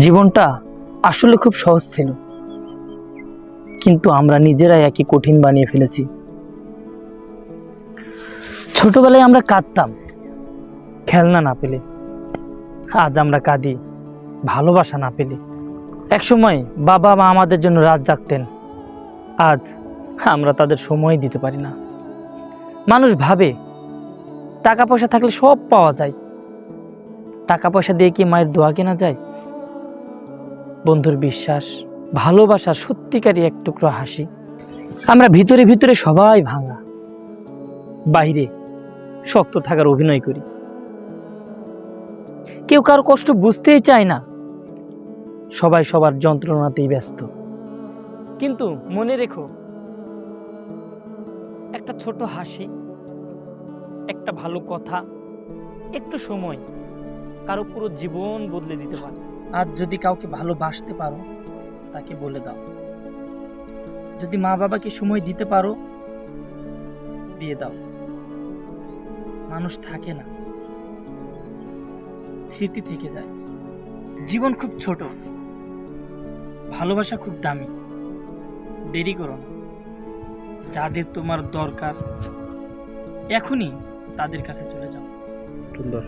জীবনটা আসলে খুব সহজ ছিল, কিন্তু আমরা নিজেরাই একই কঠিন বানিয়ে ফেলেছি। ছোটবেলায় আমরা কাঁদতাম খেলনা না পেলে, আজ আমরা কাঁদি ভালোবাসা না পেলে। একসময় বাবা মা আমাদের জন্য রাত জাগতেন, আজ আমরা তাদের সময় দিতে পারি না। মানুষ ভাবে টাকা পয়সা থাকলে সব পাওয়া যায়, টাকা পয়সা দিয়ে কি মায়ের দোয়া কেনা যায়? বন্ধুর বিশ্বাস, ভালোবাসার সত্যিকারই এক টুকরো হাসি। আমরা ভিতরে ভিতরে সবাই ভাঙা, বাইরে শক্ত থাকার অভিনয় করি। কেউ কারো কষ্ট বুঝতেই চায় না, সবাই সবার যন্ত্রণাতেই ব্যস্ত। কিন্তু মনে রেখো, একটা ছোট হাসি, একটা ভালো কথা, একটু সময় কারো পুরো জীবন বদলে দিতে পারে। আজ যদি কাউকে ভালোবাসতে পারো, তাকে বলে দাও। যদি মা বাবাকে সময় দিতে পারো, দিয়ে দাও। মানুষ থাকে না, স্মৃতি থেকে যায়। জীবন খুব ছোট, ভালোবাসা খুব দামি। দেরি করো না, যাদের তোমার দরকার এখনই তাদের কাছে চলে যাও। সুন্দর।